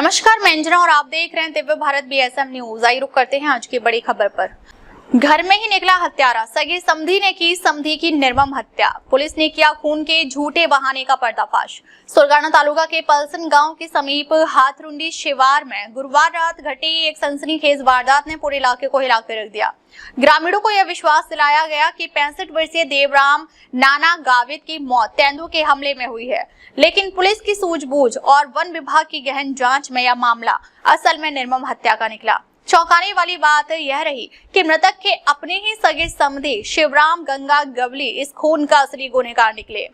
नमस्कार, मैं अंजना और आप देख रहे हैं दिव्य भारत बीएसएम न्यूज। आइए रुक करते हैं आज की बड़ी खबर पर। घर में ही निकला हत्यारा, सगे समधी ने की समधी की निर्मम हत्या। पुलिस ने किया खून के झूठे बहाने का पर्दाफाश। सुरगाना तालुका के पलसन गांव के समीप हाथरुंडी शिवार में गुरुवार रात घटी एक सनसनीखेज वारदात ने पूरे इलाके को हिलाकर रख दिया। ग्रामीणों को यह विश्वास दिलाया गया कि 65 वर्षीय देवराम नाना गावित की मौत तेंदुए के हमले में हुई है, लेकिन पुलिस की सूझबूझ और वन विभाग की गहन जांच में यह मामला असल में निर्मम हत्या का निकला। चौंकाने वाली बात यह रही कि मृतक के अपने ही सगे समधी शिवराम गंगा गवली इस खून का असली गुनहगार निकले।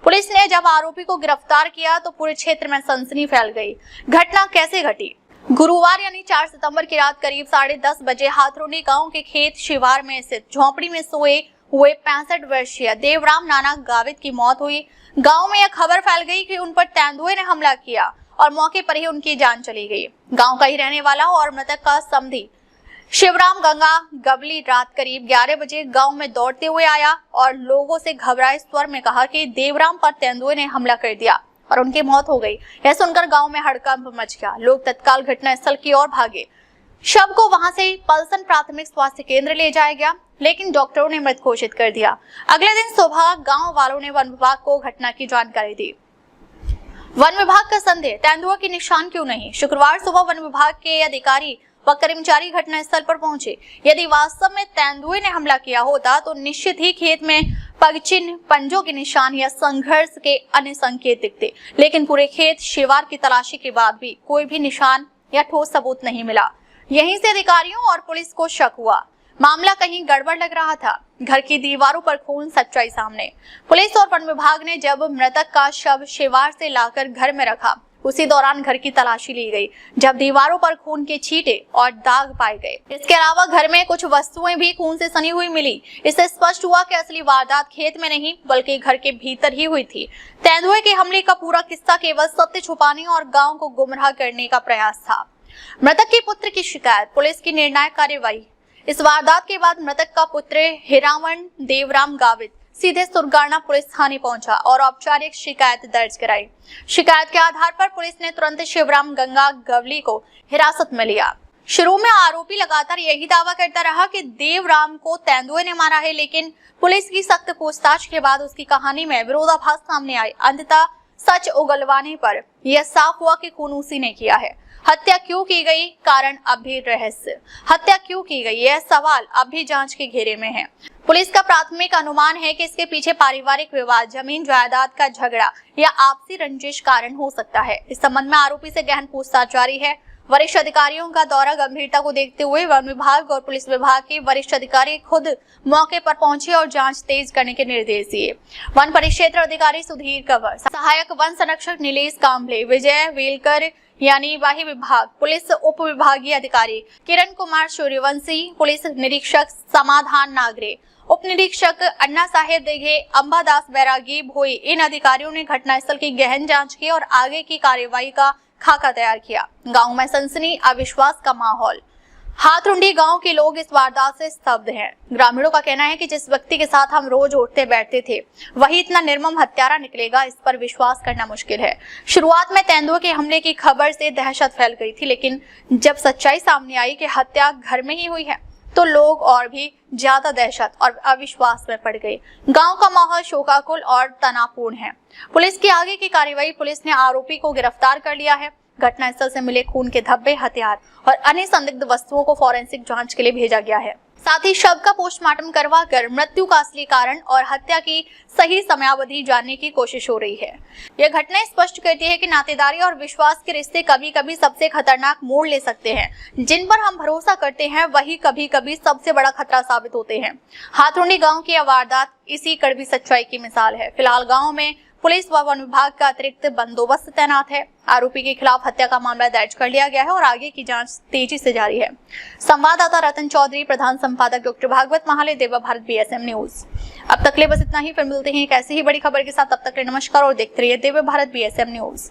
पुलिस ने जब आरोपी को गिरफ्तार किया तो पूरे क्षेत्र में सनसनी फैल गई। घटना कैसे घटी? गुरुवार यानी 4 सितंबर की रात करीब 10:30 बजे हाथरुंडी गांव के खेत शिवार में स्थित झोंपड़ी में सोए हुए 65 वर्षीय देवराम नाना गावित की मौत हुई। गांव में यह खबर फैल गई कि उन पर तेंदुए ने हमला किया और मौके पर ही उनकी जान चली गई। गांव का ही रहने वाला और मृतक का समधी शिवराम गंगा गवली रात करीब 11 बजे गांव में दौड़ते हुए आया और लोगों से घबराए स्वर में कहा कि देवराम पर तेंदुए ने हमला कर दिया और उनकी मौत हो गई। यह सुनकर गांव में हड़कंप मच गया। लोग तत्काल घटनास्थल की ओर भागे। शव को वहां से पलसन प्राथमिक स्वास्थ्य केंद्र ले जाया गया, लेकिन डॉक्टरों ने मृत घोषित कर दिया। अगले दिन सुबह गांव वालों ने वन विभाग को घटना की जानकारी दी। वन विभाग का संदेह, तेंदुआ के निशान क्यों नहीं? शुक्रवार सुबह वन विभाग के अधिकारी व कर्मचारी घटनास्थल पर पहुंचे। यदि वास्तव में तेंदुए ने हमला किया होता तो निश्चित ही खेत में पगचिन्ह, पंजों के निशान या संघर्ष के अन्य संकेत दिखते, लेकिन पूरे खेत शिवार की तलाशी के बाद भी कोई भी निशान या ठोस सबूत नहीं मिला। यहीं से अधिकारियों और पुलिस को शक हुआ। मामला कहीं गड़बड़ लग रहा था। घर की दीवारों पर खून, सच्चाई सामने। पुलिस और वन विभाग ने जब मृतक का शव शिवार से लाकर घर में रखा, उसी दौरान घर की तलाशी ली गई, जब दीवारों पर खून के छींटे और दाग पाए गए। इसके अलावा घर में कुछ वस्तुएं भी खून से सनी हुई मिली। इससे स्पष्ट हुआ कि असली वारदात खेत में नहीं बल्कि घर के भीतर ही हुई थी। तेंदुए के हमले का पूरा किस्सा केवल सत्य छुपाने और गाँव को गुमराह करने का प्रयास था। मृतक के पुत्र की शिकायत, पुलिस की निर्णायक कार्यवाही। इस वारदात के बाद मृतक का पुत्र हिरावण देवराम गावित सीधे सुरगाना पुलिस थाने पहुंचा और औपचारिक शिकायत दर्ज कराई। शिकायत के आधार पर पुलिस ने तुरंत शिवराम गंगा गवली को हिरासत में लिया। शुरू में आरोपी लगातार यही दावा करता रहा कि देवराम को तेंदुए ने मारा है, लेकिन पुलिस की सख्त पूछताछ के बाद उसकी कहानी में विरोधाभास सामने आई। अंततः सच उगलवाने पर यह साफ हुआ कि खून उसी ने किया है। हत्या क्यों की गई? कारण अब भी रहस्य। हत्या क्यों की गई? यह सवाल अब भी जांच के घेरे में है। पुलिस का प्राथमिक अनुमान है कि इसके पीछे पारिवारिक विवाद, जमीन जायदाद का झगड़ा या आपसी रंजिश कारण हो सकता है। इस संबंध में आरोपी से गहन पूछताछ जारी है। वरिष्ठ अधिकारियों का दौरा गंभीरता को देखते हुए वन विभाग और पुलिस विभाग के वरिष्ठ अधिकारी खुद मौके पर पहुंचे और जांच तेज करने के निर्देश दिए। वन परिक्षेत्र अधिकारी सुधीर कंवर, सहायक वन संरक्षक नीलेश कांबले, विजय वेलकर यानी वाही विभाग, पुलिस उप विभागीय अधिकारी किरण कुमार सूर्यवंशी, पुलिस निरीक्षक समाधान नागरे, उप निरीक्षक अन्ना साहेब देघे, अंबादास बैरागी भोई, इन अधिकारियों ने घटनास्थल की गहन जांच की और आगे की कार्यवाही का खाका तैयार किया। गांव में सनसनी, अविश्वास का माहौल। हाथरुंडी गांव के लोग इस वारदात से स्तब्ध हैं। ग्रामीणों का कहना है कि जिस व्यक्ति के साथ हम रोज उठते बैठते थे, वही इतना निर्मम हत्यारा निकलेगा, इस पर विश्वास करना मुश्किल है। शुरुआत में तेंदुए के हमले की खबर से दहशत फैल गई थी, लेकिन जब सच्चाई सामने आई कि हत्या घर में ही हुई है, तो लोग और भी ज्यादा दहशत और अविश्वास में पड़ गए। गांव का माहौल शोकाकुल और तनावपूर्ण है। पुलिस की आगे की कार्रवाई, पुलिस ने आरोपी को गिरफ्तार कर लिया है। घटनास्थल से मिले खून के धब्बे, हथियार और अन्य संदिग्ध वस्तुओं को फोरेंसिक जांच के लिए भेजा गया है। साथ ही शव का पोस्टमार्टम करवाकर मृत्यु का असली कारण और हत्या की सही समयावधि जानने की कोशिश हो रही है। यह घटना स्पष्ट करती है कि नातेदारी और विश्वास के रिश्ते कभी कभी सबसे खतरनाक मोड़ ले सकते हैं। जिन पर हम भरोसा करते हैं वही कभी कभी सबसे बड़ा खतरा साबित होते हैं। हाथरुंडी गाँव की यह वारदात इसी कड़वी सच्चाई की मिसाल है। फिलहाल गाँव में पुलिस व वन विभाग का अतिरिक्त बंदोबस्त तैनात है। आरोपी के खिलाफ हत्या का मामला दर्ज कर लिया गया है और आगे की जांच तेजी से जारी है। संवाददाता रतन चौधरी, प्रधान संपादक doctor Bhagavat Mahale, Divya Bharat BSM news. अब तक ले बस इतना ही। फिर मिलते हैं एक ऐसी ही बड़ी खबर के साथ। तब तक के नमस्कार और देखते रहिए दिव्य भारत बीएसएम न्यूज।